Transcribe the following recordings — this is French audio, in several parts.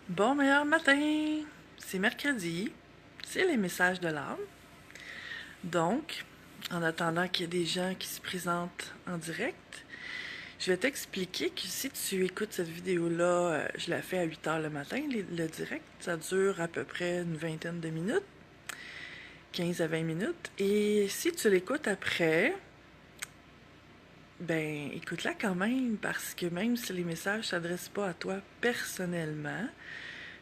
Bon meilleur matin! C'est mercredi, c'est les messages de l'âme. Donc, en attendant qu'il y ait des gens qui se présentent en direct, je vais t'expliquer que si tu écoutes cette vidéo-là, je la fais à 8 heures le matin, le direct. Ça dure à peu près une vingtaine de minutes, 15 à 20 minutes. Et si tu l'écoutes après, ben écoute-la quand même, parce que même si les messages ne s'adressent pas à toi personnellement,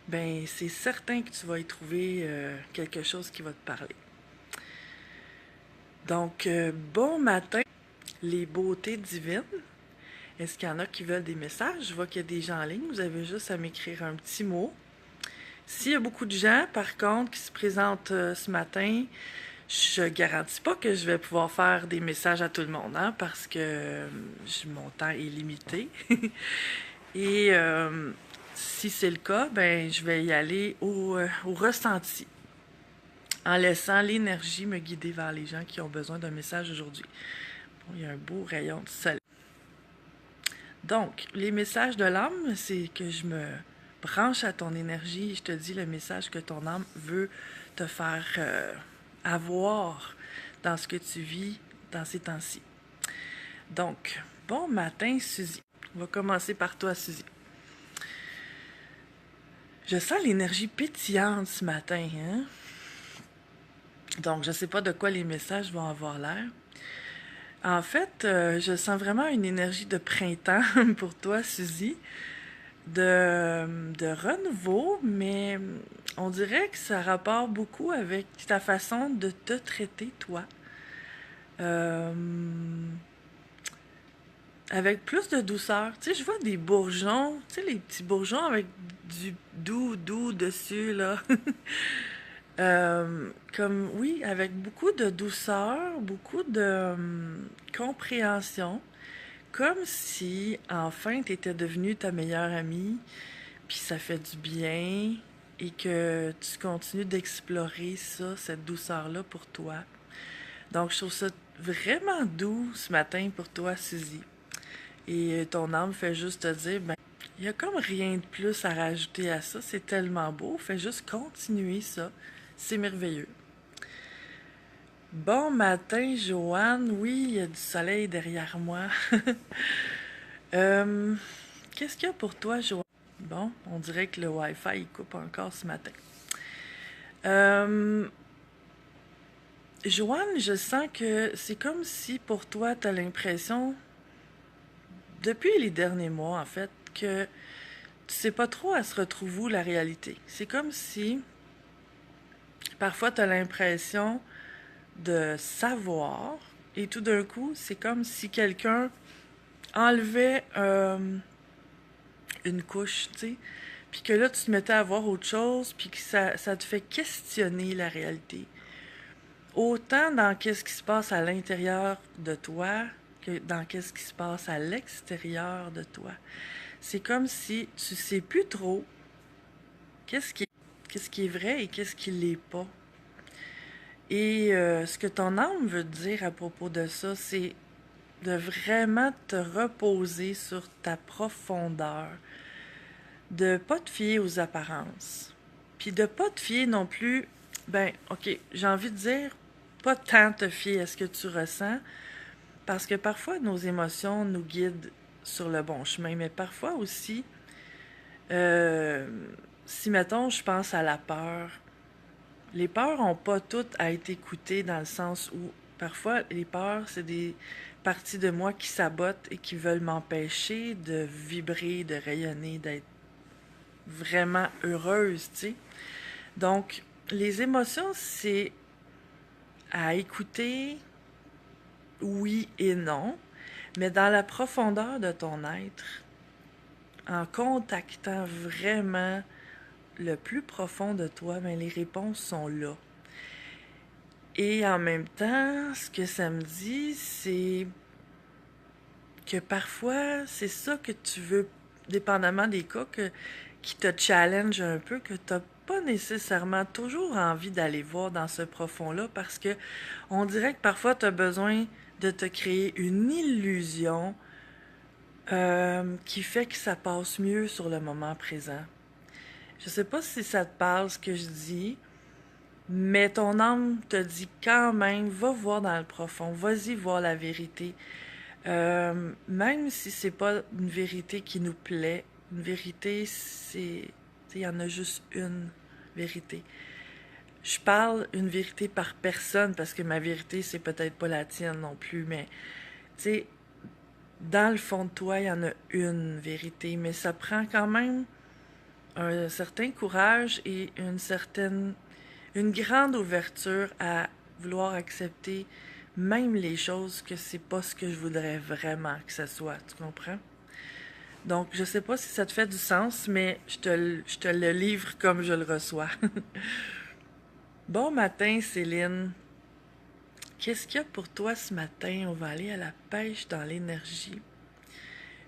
ben c'est certain que tu vas y trouver quelque chose qui va te parler. Donc, bon matin, les beautés divines. Est-ce qu'il y en a qui veulent des messages? Je vois qu'il y a des gens en ligne. Vous avez juste à m'écrire un petit mot. S'il y a beaucoup de gens, par contre, qui se présentent ce matin, je garantis pas que je vais pouvoir faire des messages à tout le monde, hein, parce que mon temps est limité. Et si c'est le cas, ben je vais y aller au ressenti, en laissant l'énergie me guider vers les gens qui ont besoin d'un message aujourd'hui. Bon, il y a un beau rayon de soleil. Donc, les messages de l'âme, c'est que je me branche à ton énergie et je te dis le message que ton âme veut te faire avoir dans ce que tu vis dans ces temps-ci. Donc, bon matin, Suzy. On va commencer par toi, Suzy. Je sens l'énergie pétillante ce matin, hein? Donc, je ne sais pas de quoi les messages vont avoir l'air. En fait, je sens vraiment une énergie de printemps pour toi, Suzy, de renouveau, mais on dirait que ça rapporte beaucoup avec ta façon de te traiter, toi. Euh, avec plus de douceur. Tu sais, je vois des bourgeons, tu sais, les petits bourgeons avec du doux dessus, là. Comme, oui, avec beaucoup de douceur, beaucoup de compréhension. Comme si, enfin, tu étais devenue ta meilleure amie, puis ça fait du bien, et que tu continues d'explorer ça, cette douceur-là pour toi. Donc, je trouve ça vraiment doux ce matin pour toi, Suzy. Et ton âme fait juste te dire, ben, il y a comme rien de plus à rajouter à ça, c'est tellement beau, fais juste continuer ça, c'est merveilleux. Bon matin, Joanne. Oui, il y a du soleil derrière moi. Euh, Qu'est-ce qu'il y a pour toi, Joanne? Bon, on dirait que le Wi-Fi il coupe encore ce matin. Euh, Joanne, je sens que c'est comme si pour toi, tu as l'impression, depuis les derniers mois en fait, que tu sais pas trop à se retrouver où la réalité. C'est comme si parfois tu as l'impression de savoir et tout d'un coup, c'est comme si quelqu'un enlevait une couche, tu sais, puis que là, tu te mettais à voir autre chose, puis que ça te fait questionner la réalité. Autant dans qu'est-ce qui se passe à l'intérieur de toi que dans qu'est-ce qui se passe à l'extérieur de toi. C'est comme si tu sais plus trop qu'est-ce qui, qu'est-ce qui est vrai et qu'est-ce qui l'est pas. Et ce que ton âme veut te dire à propos de ça, c'est de vraiment te reposer sur ta profondeur, de pas te fier aux apparences, puis de pas te fier non plus, ben, ok, j'ai envie de dire, pas tant te fier à ce que tu ressens, parce que parfois nos émotions nous guident sur le bon chemin, mais parfois aussi, euh, si mettons, je pense à la peur, les peurs n'ont pas toutes à être écoutées dans le sens où parfois les peurs, c'est des parties de moi qui sabotent et qui veulent m'empêcher de vibrer, de rayonner, d'être vraiment heureuse, tu sais. Donc, les émotions, c'est à écouter, oui et non, mais dans la profondeur de ton être, en contactant vraiment le plus profond de toi, ben les réponses sont là. Et en même temps, ce que ça me dit, c'est que parfois, c'est ça que tu veux, dépendamment des cas, qui te challenge un peu, que tu n'as pas nécessairement toujours envie d'aller voir dans ce profond-là, parce que on dirait que parfois, tu as besoin de te créer une illusion qui fait que ça passe mieux sur le moment présent. Je sais pas si ça te parle ce que je dis, mais ton âme te dit quand même, va voir dans le profond, vas-y voir la vérité. Même si c'est pas une vérité qui nous plaît, une vérité, c'est... Il y en a juste une vérité. Je parle une vérité par personne parce que ma vérité, c'est peut-être pas la tienne non plus, mais tu sais, dans le fond de toi, il y en a une vérité, mais ça prend quand même un certain courage et une grande ouverture à vouloir accepter même les choses que c'est pas ce que je voudrais vraiment que ça soit, tu comprends? Donc, je sais pas si ça te fait du sens, mais je te le livre comme je le reçois. Bon matin, Céline. Qu'est-ce qu'il y a pour toi ce matin? On va aller à la pêche dans l'énergie.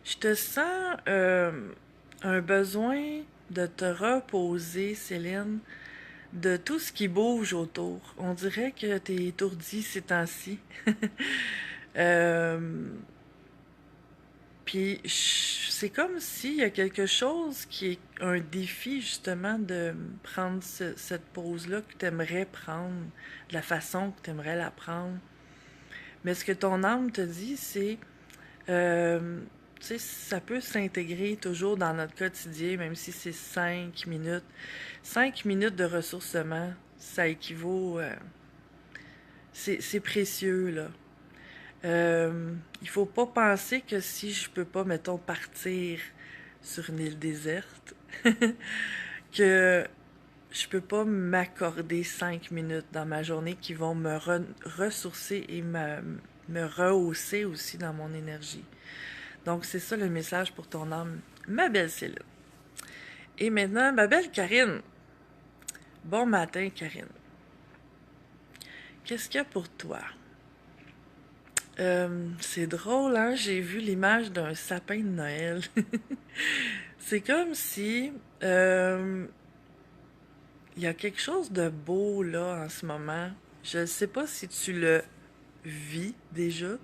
Je te sens un besoin de te reposer, Céline, de tout ce qui bouge autour. On dirait que t'es étourdie ces temps-ci. euh, Puis c'est comme s'il y a quelque chose qui est un défi justement de prendre cette pause-là que tu aimerais prendre, de la façon que tu aimerais la prendre. Mais ce que ton âme te dit, c'est, euh, tu sais, ça peut s'intégrer toujours dans notre quotidien, même si c'est 5 minutes. 5 minutes de ressourcement, ça équivaut, c'est précieux, là. Il faut pas penser que si je peux pas, mettons, partir sur une île déserte, que je peux pas m'accorder 5 minutes dans ma journée qui vont me ressourcer et me rehausser aussi dans mon énergie. Donc, c'est ça le message pour ton âme, ma belle Céline. Et maintenant, ma belle Karine. Bon matin, Karine. Qu'est-ce qu'il y a pour toi? C'est drôle, hein? J'ai vu l'image d'un sapin de Noël. C'est comme si il y a quelque chose de beau là en ce moment. Je ne sais pas si tu le vis déjà,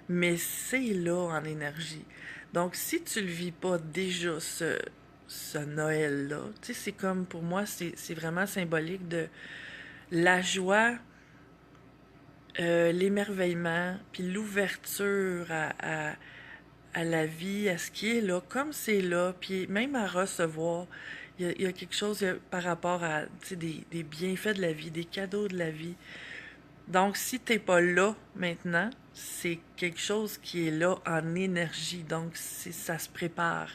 mais c'est là en énergie. Donc si tu le vis pas déjà ce Noël-là, tu sais, c'est comme pour moi, c'est vraiment symbolique de la joie, l'émerveillement, puis l'ouverture à la vie, à ce qui est là, comme c'est là, puis même à recevoir. Il y a quelque chose par rapport à des bienfaits de la vie, des cadeaux de la vie. Donc, si t'es pas là maintenant, c'est quelque chose qui est là en énergie. Donc, ça se prépare.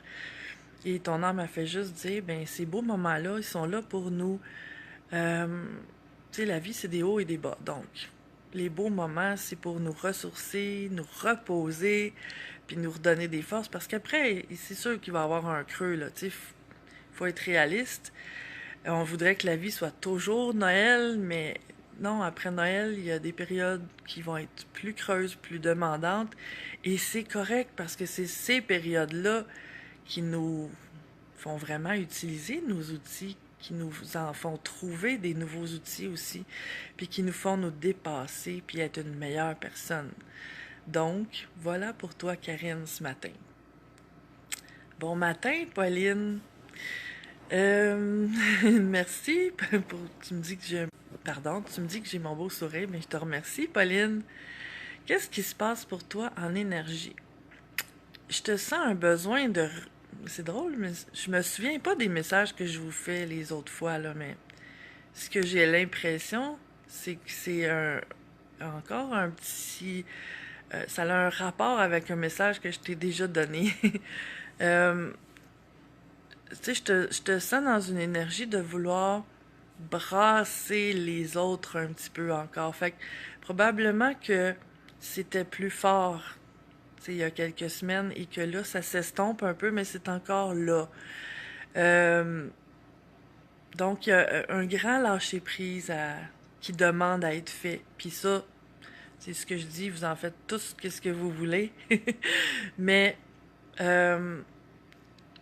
Et ton âme a fait juste dire, ben ces beaux moments-là, ils sont là pour nous. Euh, tu sais, la vie, c'est des hauts et des bas. Donc, les beaux moments, c'est pour nous ressourcer, nous reposer, puis nous redonner des forces. Parce qu'après, c'est sûr qu'il va y avoir un creux, là. Tu sais, faut être réaliste. On voudrait que la vie soit toujours Noël, mais non, après Noël, il y a des périodes qui vont être plus creuses, plus demandantes. Et c'est correct parce que c'est ces périodes-là qui nous font vraiment utiliser nos outils, qui nous en font trouver des nouveaux outils aussi, puis qui nous font nous dépasser, puis être une meilleure personne. Donc, voilà pour toi, Karine, ce matin. Bon matin, Pauline. Merci pour... Tu me dis que j'ai... Pardon, tu me dis que j'ai mon beau sourire, mais je te remercie, Pauline. Qu'est-ce qui se passe pour toi en énergie? Je te sens un besoin de... C'est drôle, mais je me souviens pas des messages que je vous fais les autres fois, là, mais ce que j'ai l'impression, c'est que c'est encore un petit... ça a un rapport avec un message que je t'ai déjà donné. euh, Tu sais, je te sens dans une énergie de vouloir brasser les autres un petit peu encore. Fait que probablement que c'était plus fort, tu sais, il y a quelques semaines et que là, ça s'estompe un peu, mais c'est encore là. Euh, donc, il y a un grand lâcher-prise qui demande à être fait. Puis ça, c'est ce que je dis, vous en faites tous qu'est-ce que vous voulez. Mais, tu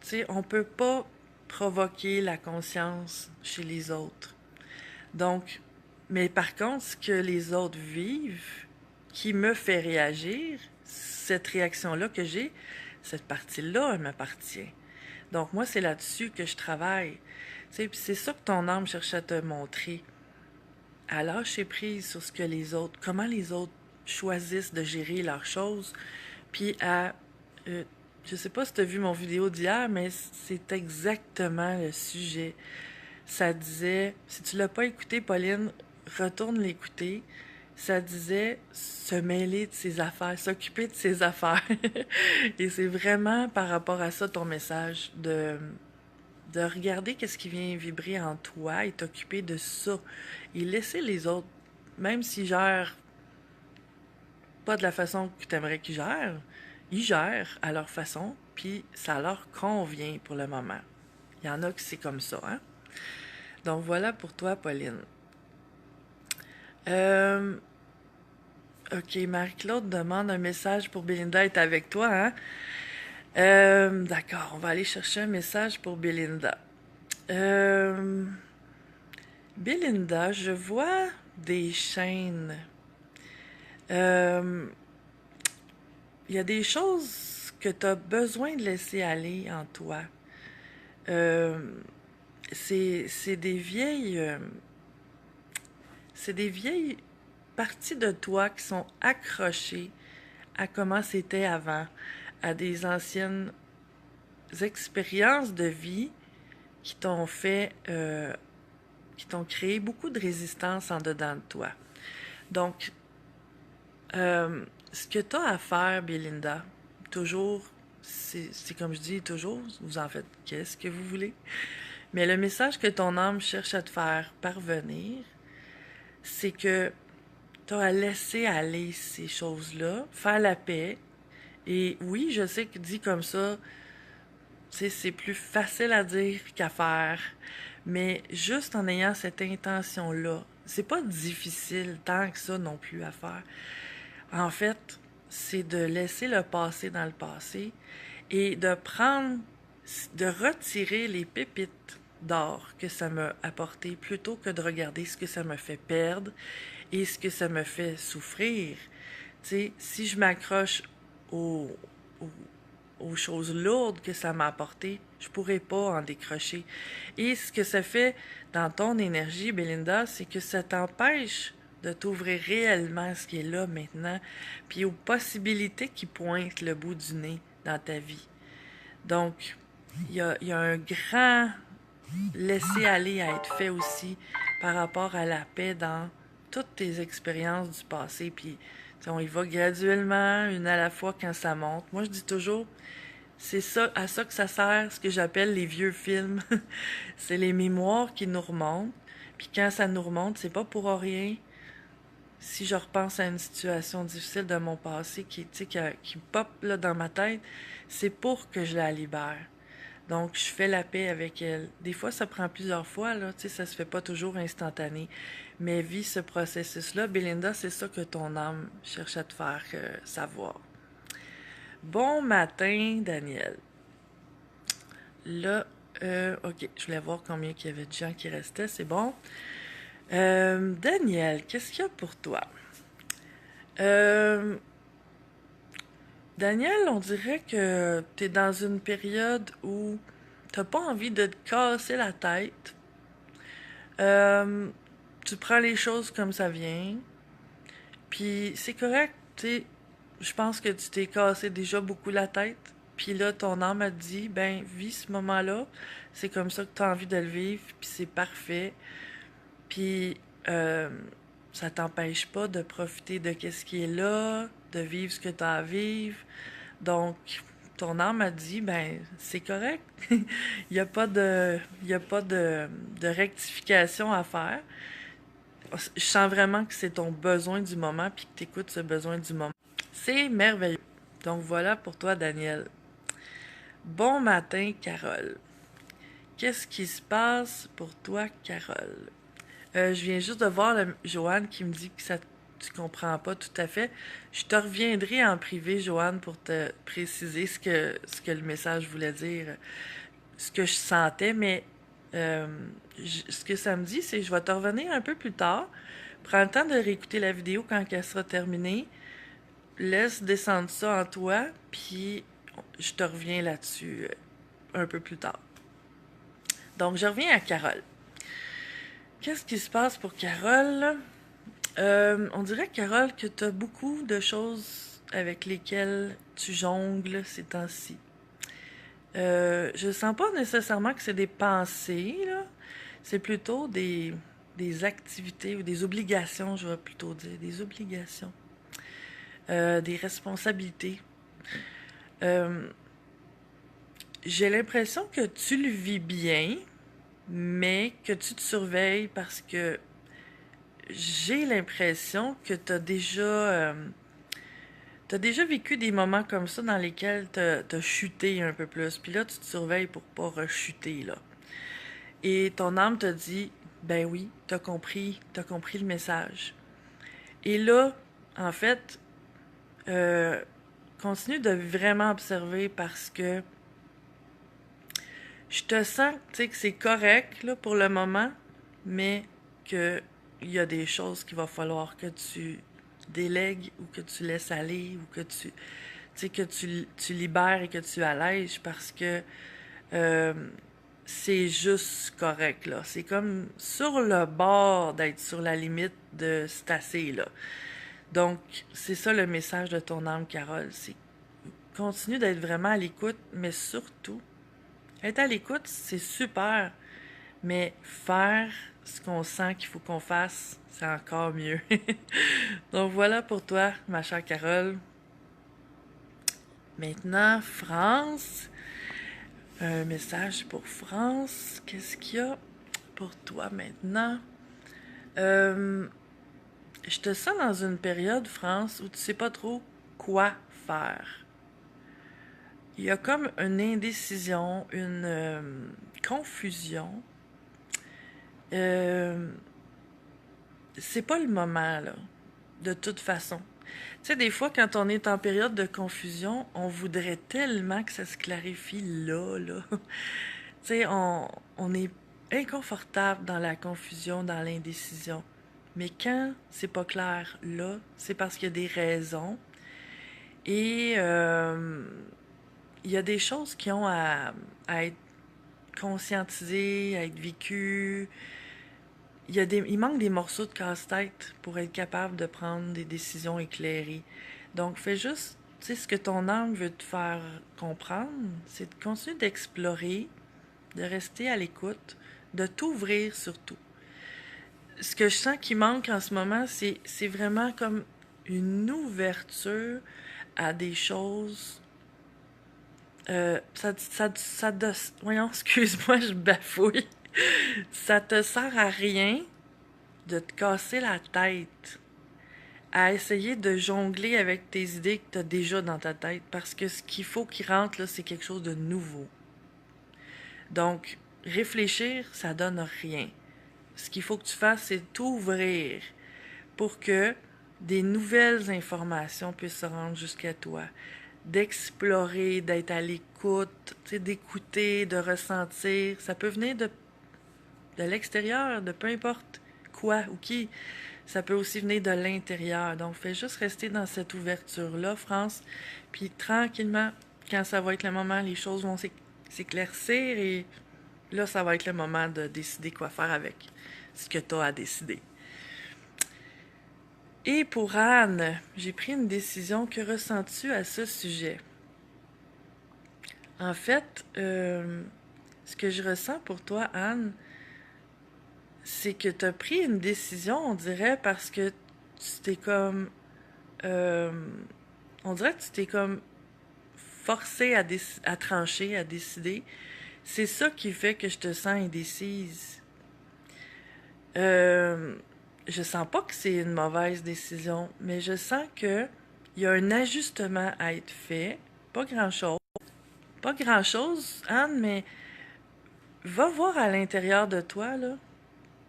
sais, on peut pas provoquer la conscience chez les autres. Donc, mais par contre, ce que les autres vivent, qui me fait réagir, cette réaction-là que j'ai, cette partie-là, elle m'appartient. Donc moi, c'est là-dessus que je travaille. Tu sais, puis c'est ça que ton âme cherche à te montrer. À lâcher prise sur ce que les autres, comment les autres choisissent de gérer leurs choses, puis à... je sais pas si tu as vu mon vidéo d'hier, mais c'est exactement le sujet. Ça disait, si tu l'as pas écouté, Pauline, retourne l'écouter. Ça disait se mêler de ses affaires, s'occuper de ses affaires. Et c'est vraiment par rapport à ça ton message, de regarder qu'est-ce qui vient vibrer en toi et t'occuper de ça. Et laisser les autres, même s'ils gèrent pas de la façon que tu aimerais qu'ils gèrent, ils gèrent à leur façon, puis ça leur convient pour le moment. Il y en a qui c'est comme ça, hein? Donc voilà pour toi, Pauline. Ok, Marie-Claude demande un message pour Belinda est avec toi, hein? D'accord, on va aller chercher un message pour Belinda. Belinda, je vois des chaînes. Il y a des choses que tu as besoin de laisser aller en toi. Euh, c'est des vieilles... c'est des vieilles parties de toi qui sont accrochées à comment c'était avant, à des anciennes expériences de vie qui t'ont fait, qui t'ont créé beaucoup de résistance en dedans de toi. Donc, ce que tu as à faire, Belinda, toujours, c'est comme je dis toujours, vous en faites qu'est-ce que vous voulez, mais le message que ton âme cherche à te faire parvenir, c'est que tu as à laisser aller ces choses-là, faire la paix. Et oui, je sais que dit comme ça, c'est plus facile à dire qu'à faire, mais juste en ayant cette intention-là, c'est pas difficile tant que ça non plus à faire. En fait, c'est de laisser le passé dans le passé et de prendre, de retirer les pépites d'or que ça m'a apporté plutôt que de regarder ce que ça me fait perdre et ce que ça me fait souffrir. Tu sais, si je m'accroche aux, aux, aux choses lourdes que ça m'a apporté, je pourrais pas en décrocher. Et ce que ça fait dans ton énergie, Belinda, c'est que ça t'empêche de t'ouvrir réellement à ce qui est là maintenant, puis aux possibilités qui pointent le bout du nez dans ta vie. Donc, il y a un grand laisser-aller à être fait aussi par rapport à la paix dans toutes tes expériences du passé. Puis, on y va graduellement, une à la fois quand ça monte. Moi, je dis toujours, c'est ça, à ça que ça sert, ce que j'appelle les vieux films. C'est les mémoires qui nous remontent. Puis quand ça nous remonte, c'est pas pour rien. Si je repense à une situation difficile de mon passé qui pop là dans ma tête, c'est pour que je la libère. Donc, je fais la paix avec elle. Des fois, ça prend plusieurs fois, là, tu sais, ça se fait pas toujours instantané. Mais vis ce processus-là, Belinda, c'est ça que ton âme cherche à te faire savoir. Bon matin, Daniel. Là, ok, je voulais voir combien il y avait de gens qui restaient, c'est bon. Daniel, qu'est-ce qu'il y a pour toi? Euh, Daniel, on dirait que tu es dans une période où t'as pas envie de te casser la tête. Euh, Tu prends les choses comme ça vient. Puis c'est correct, tu sais. Je pense que tu t'es cassé déjà beaucoup la tête. Puis là, ton âme a dit, ben, vis ce moment-là. C'est comme ça que tu as envie de le vivre. Puis c'est parfait. Puis ça t'empêche pas de profiter de qu'est-ce qui est là, de vivre ce que tu as à vivre. Donc, ton âme a dit, ben, c'est correct. Il n'y a pas de rectification à faire. Je sens vraiment que c'est ton besoin du moment puis que tu écoutes ce besoin du moment. C'est merveilleux. Donc voilà pour toi, Daniel. Bon matin, Carole. Qu'est-ce qui se passe pour toi, Carole? Je viens juste de voir Joanne qui me dit que ça tu comprends pas tout à fait. Je te reviendrai en privé, Joanne, pour te préciser ce que le message voulait dire, ce que je sentais, mais euh, ce que ça me dit, c'est que je vais te revenir un peu plus tard. Prends le temps de réécouter la vidéo quand elle sera terminée. Laisse descendre ça en toi, puis je te reviens là-dessus un peu plus tard. Donc, je reviens à Carole. Qu'est-ce qui se passe pour Carole? On dirait, Carole, que tu as beaucoup de choses avec lesquelles tu jongles ces temps-ci. Je sens pas nécessairement que c'est des pensées, là. C'est plutôt des activités ou des obligations, je vais plutôt dire. Des obligations. Des responsabilités. J'ai l'impression que tu le vis bien, mais que tu te surveilles parce que j'ai l'impression que t'as déjà vécu des moments comme ça dans lesquels t'as chuté un peu plus. Puis là, tu te surveilles pour pas rechuter, là. Et ton âme te dit, ben oui, t'as compris le message. Et là, en fait, euh, continue de vraiment observer parce que je te sens, tu sais, que c'est correct, là, pour le moment, mais que il y a des choses qu'il va falloir que tu délègues ou que tu laisses aller ou que tu sais, que tu libères et que tu allèges parce que euh, c'est juste correct, là. C'est comme sur le bord d'être sur la limite de c'est assez, là. Donc, c'est ça le message de ton âme, Carole. C'est continue d'être vraiment à l'écoute, mais surtout, être à l'écoute, c'est super, mais faire ce qu'on sent qu'il faut qu'on fasse, c'est encore mieux. Donc voilà pour toi, ma chère Carole. Maintenant, France. Un message pour France. Qu'est-ce qu'il y a pour toi maintenant? Euh, je te sens dans une période, France, où tu sais pas trop quoi faire. Il y a comme une indécision, une confusion. Euh, c'est pas le moment, là, de toute façon. Tu sais, des fois, quand on est en période de confusion, on voudrait tellement que ça se clarifie là, là. Tu sais, on est inconfortable dans la confusion, dans l'indécision. Mais quand c'est pas clair là, c'est parce qu'il y a des raisons. Et il y a des choses qui ont à être conscientisées, à être vécues. Il manque des morceaux de casse-tête pour être capable de prendre des décisions éclairées. Donc, fais juste, tu sais, ce que ton âme veut te faire comprendre, c'est de continuer d'explorer, de rester à l'écoute, de t'ouvrir surtout. Ce que je sens qui manque en ce moment, c'est vraiment comme une ouverture à des choses. Voyons, excuse-moi, je bafouille. Ça te sert à rien de te casser la tête à essayer de jongler avec tes idées que tu as déjà dans ta tête parce que ce qu'il faut qui rentre là, c'est quelque chose de nouveau. Donc, réfléchir, ça donne rien. Ce qu'il faut que tu fasses, c'est t'ouvrir pour que des nouvelles informations puissent se rendre jusqu'à toi. D'explorer, d'être à l'écoute, d'écouter, de ressentir. Ça peut venir de l'extérieur, de peu importe quoi ou qui. Ça peut aussi venir de l'intérieur. Donc, fais juste rester dans cette ouverture-là, France. Puis tranquillement, quand ça va être le moment, les choses vont s'éclaircir et là, ça va être le moment de décider quoi faire avec ce que tu as à décider. Et pour Anne, j'ai pris une décision. Que ressens-tu à ce sujet? En fait, ce que je ressens pour toi, Anne, c'est que tu as pris une décision, on dirait, parce que tu t'es comme... euh, on dirait que tu t'es comme forcé à trancher, à décider. C'est ça qui fait que je te sens indécise. Euh, je sens pas que c'est une mauvaise décision, mais je sens que il y a un ajustement à être fait. Pas grand-chose. Pas grand-chose, Anne, mais va voir à l'intérieur de toi, là.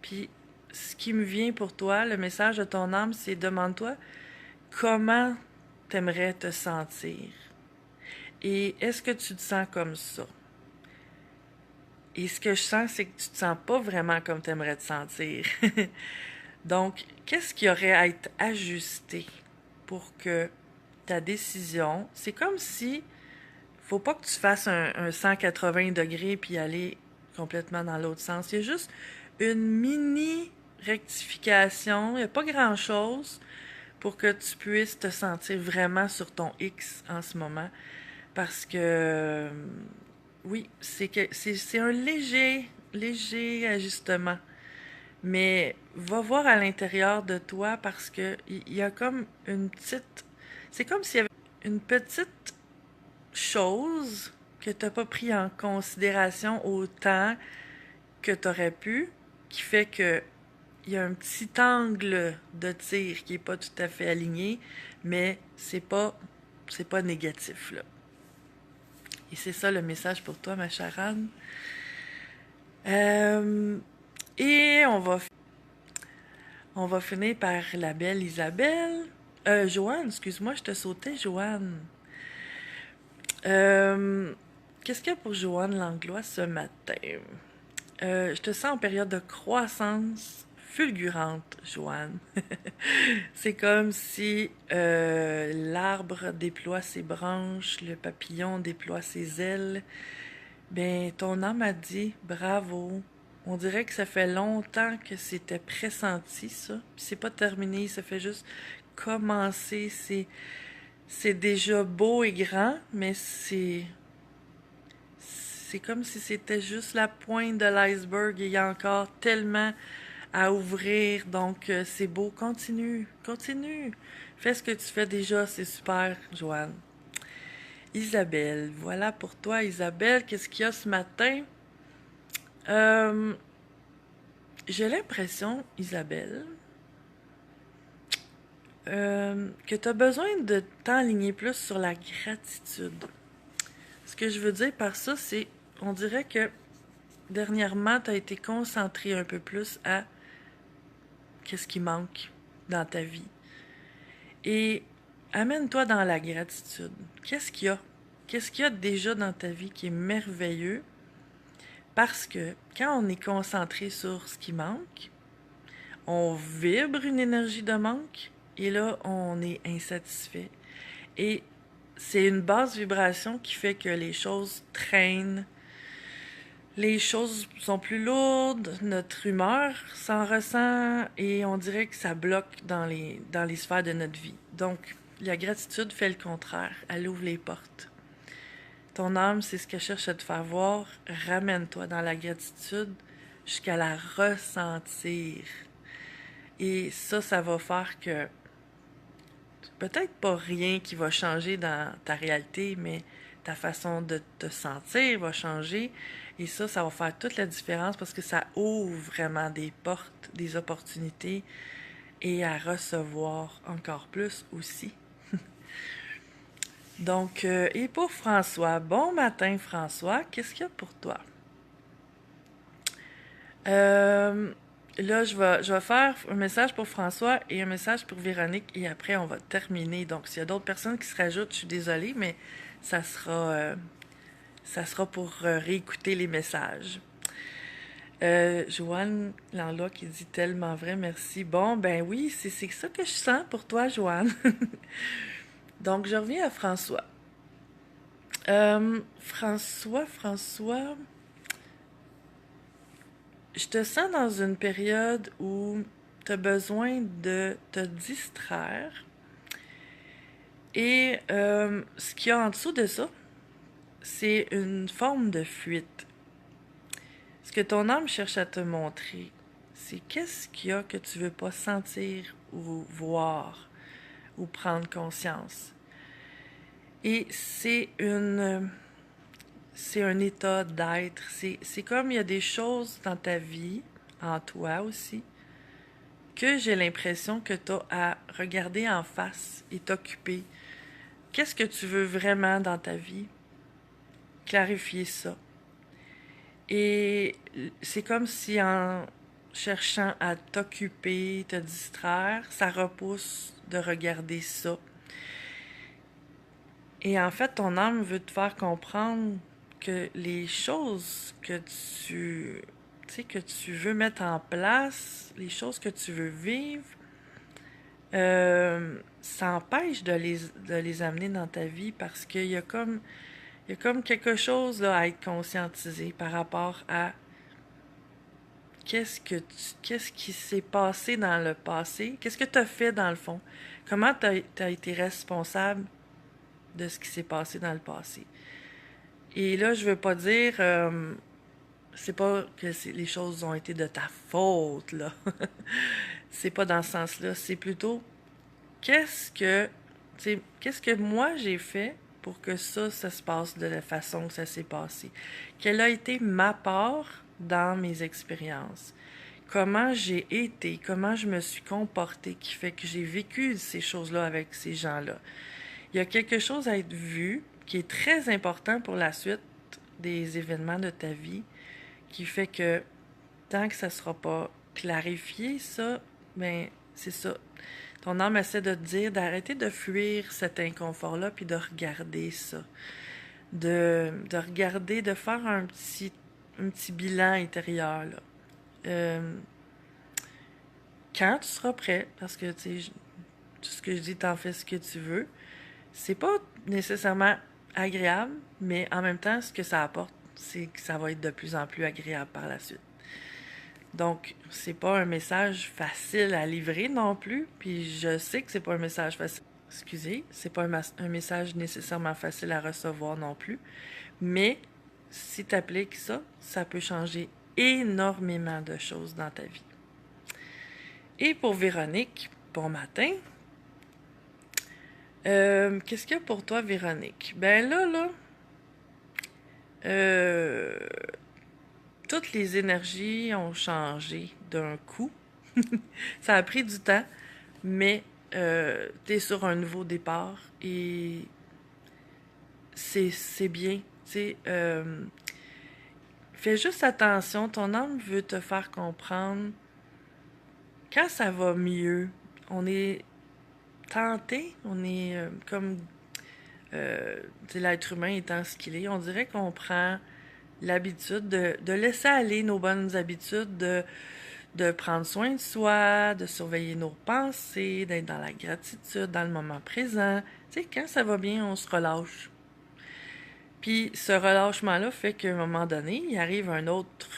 Puis ce qui me vient pour toi, le message de ton âme, c'est demande-toi comment t'aimerais te sentir. Et est-ce que tu te sens comme ça? Et ce que je sens, c'est que tu te sens pas vraiment comme t'aimerais te sentir. Donc, qu'est-ce qui aurait à être ajusté pour que ta décision... C'est comme si faut pas que tu fasses un 180 degrés puis aller complètement dans l'autre sens. Il y a juste une mini rectification, il n'y a pas grand-chose pour que tu puisses te sentir vraiment sur ton X en ce moment. Parce que, oui, c'est un léger ajustement. Mais va voir à l'intérieur de toi parce que il y a comme une petite... C'est comme s'il y avait une petite chose que tu n'as pas pris en considération autant que tu aurais pu, qui fait que il y a un petit angle de tir qui est pas tout à fait aligné, mais c'est pas négatif là. Et c'est ça le message pour toi, ma chère Anne. Euh, et on va finir par la belle Isabelle. Joanne, excuse-moi, je te sautais, Joanne. Euh, Qu'est-ce qu'il y a pour Joanne Langlois ce matin? Je te sens en période de croissance fulgurante, Joanne. C'est comme si l'arbre déploie ses branches, le papillon déploie ses ailes. Ben, ton âme a dit bravo. On dirait que ça fait longtemps que c'était pressenti, ça. Puis c'est pas terminé, ça fait juste commencer. C'est déjà beau et grand, mais c'est comme si c'était juste la pointe de l'iceberg et il y a encore tellement à ouvrir. Donc, c'est beau. Continue, continue. Fais ce que tu fais déjà, c'est super, Joanne. Isabelle, voilà pour toi, Isabelle. Qu'est-ce qu'il y a ce matin? Euh, j'ai l'impression, Isabelle, que tu as besoin de t'enligner plus sur la gratitude. Ce que je veux dire par ça, c'est, on dirait que dernièrement, tu as été concentré un peu plus à qu'est-ce qui manque dans ta vie. Et amène-toi dans la gratitude. Qu'est-ce qu'il y a? Qu'est-ce qu'il y a déjà dans ta vie qui est merveilleux? Parce que quand on est concentré sur ce qui manque, on vibre une énergie de manque et là, on est insatisfait. Et c'est une basse vibration qui fait que les choses traînent, les choses sont plus lourdes, notre humeur s'en ressent et on dirait que ça bloque dans les sphères de notre vie. Donc, la gratitude fait le contraire, elle ouvre les portes. Ton âme, c'est ce qu'elle cherche à te faire voir. Ramène-toi dans la gratitude jusqu'à la ressentir. Et ça va faire que peut-être pas rien qui va changer dans ta réalité, mais ta façon de te sentir va changer. Et ça va faire toute la différence parce que ça ouvre vraiment des portes, des opportunités et à recevoir encore plus aussi. Donc, et pour François, bon matin François, qu'est-ce qu'il y a pour toi? Là, je vais faire un message pour François et un message pour Véronique et après on va terminer. Donc, s'il y a d'autres personnes qui se rajoutent, je suis désolée, mais ça sera pour réécouter les messages. Joanne Lanlois qui dit tellement vrai, merci. Bon, ben oui, c'est ça que je sens pour toi, Joanne. Donc, je reviens à François. François, je te sens dans une période où tu as besoin de te distraire. Et ce qu'il y a en dessous de ça, c'est une forme de fuite. Ce que ton âme cherche à te montrer, c'est qu'est-ce qu'il y a que tu veux pas sentir ou voir ou prendre conscience. Et c'est un état d'être. C'est comme il y a des choses dans ta vie, en toi aussi, que j'ai l'impression que tu as à regarder en face et t'occuper. Qu'est-ce que tu veux vraiment dans ta vie? Clarifier ça. Et c'est comme si en cherchant à t'occuper, te distraire, ça repousse de regarder ça. Et en fait, ton âme veut te faire comprendre que les choses que tu veux mettre en place, les choses que tu veux vivre, ça empêche de les amener dans ta vie parce qu'il y a Il y a comme quelque chose là, à être conscientisé par rapport à qu'est-ce qui s'est passé dans le passé, qu'est-ce que tu as fait dans le fond, comment tu as été responsable de ce qui s'est passé dans le passé. Et là, je veux pas dire, c'est pas que les choses ont été de ta faute, là. C'est pas dans ce sens-là. C'est plutôt, qu'est-ce que, qu'est-ce que moi j'ai fait pour que ça se passe de la façon que ça s'est passé? Quelle a été ma part dans mes expériences? Comment j'ai été, comment je me suis comportée qui fait que j'ai vécu ces choses-là avec ces gens-là. Il y a quelque chose à être vu qui est très important pour la suite des événements de ta vie, qui fait que tant que ça ne sera pas clarifié, ça, ben c'est ça. Ton âme essaie de te dire d'arrêter de fuir cet inconfort-là, puis de regarder ça. De regarder, de faire un petit bilan intérieur, là. Quand tu seras prêt, parce que, tu sais, tout ce que je dis, t'en fais ce que tu veux. C'est pas nécessairement agréable, mais en même temps, ce que ça apporte, c'est que ça va être de plus en plus agréable par la suite. Donc, c'est pas un message facile à livrer non plus, puis je sais que c'est pas un message facile. Excusez, c'est pas un message nécessairement facile à recevoir non plus, mais si tu appliques ça, ça peut changer énormément de choses dans ta vie. Et pour Véronique, bon matin. Qu'est-ce qu'il y a pour toi, Véronique? Ben là, toutes les énergies ont changé d'un coup. Ça a pris du temps, mais t'es sur un nouveau départ et c'est bien. Fais juste attention, ton âme veut te faire comprendre quand ça va mieux. On est tenté, on est comme l'être humain étant ce qu'il est, on dirait qu'on prend l'habitude de laisser aller nos bonnes habitudes, de prendre soin de soi, de surveiller nos pensées, d'être dans la gratitude, dans le moment présent. Tu sais, quand ça va bien, on se relâche. Puis ce relâchement-là fait qu'à un moment donné, il arrive un autre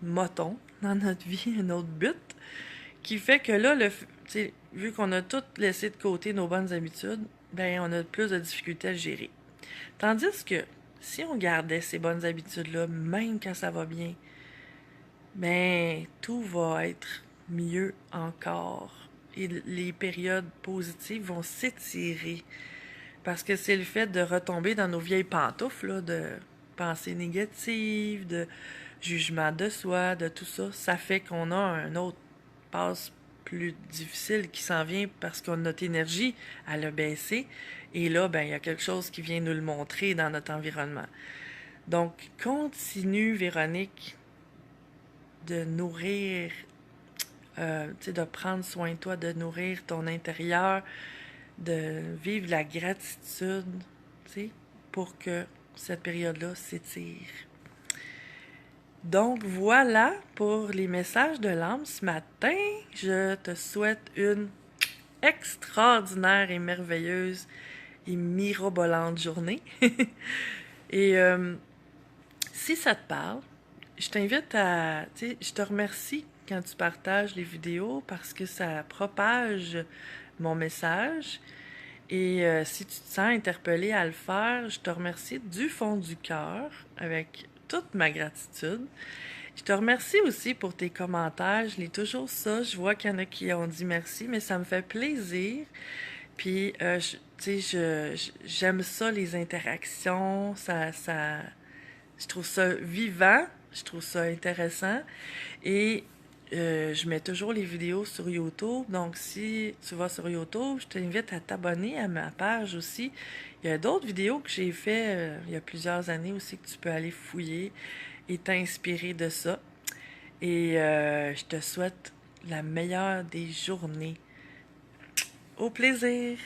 moton dans notre vie, un autre but, qui fait que là, vu qu'on a tout laissé de côté nos bonnes habitudes, ben on a plus de difficultés à le gérer. Tandis que si on gardait ces bonnes habitudes-là, même quand ça va bien, ben tout va être mieux encore. Et les périodes positives vont s'étirer. Parce que c'est le fait de retomber dans nos vieilles pantoufles, là, de pensées négatives, de jugement de soi, de tout ça. Ça fait qu'on a un autre passe plus difficile qui s'en vient parce que notre énergie, elle a baissé. Et là, ben, il y a quelque chose qui vient nous le montrer dans notre environnement. Donc, continue, Véronique, de nourrir, de prendre soin de toi, de nourrir ton intérieur, de vivre la gratitude, pour que cette période-là s'étire. Donc voilà pour les messages de l'âme ce matin. Je te souhaite une extraordinaire et merveilleuse et mirobolante journée. Et si ça te parle, je t'invite à... Je te remercie quand tu partages les vidéos parce que ça propage mon message. Et si tu te sens interpellé à le faire, je te remercie du fond du cœur avec toute ma gratitude. Je te remercie aussi pour tes commentaires. Je lis toujours ça. Je vois qu'il y en a qui ont dit merci, mais ça me fait plaisir. Puis, j'aime ça, les interactions. Je trouve ça vivant. Je trouve ça intéressant. Et je mets toujours les vidéos sur YouTube. Donc, si tu vas sur YouTube, je t'invite à t'abonner à ma page aussi. Il y a d'autres vidéos que j'ai fait il y a plusieurs années aussi que tu peux aller fouiller et t'inspirer de ça. Et je te souhaite la meilleure des journées. Au plaisir!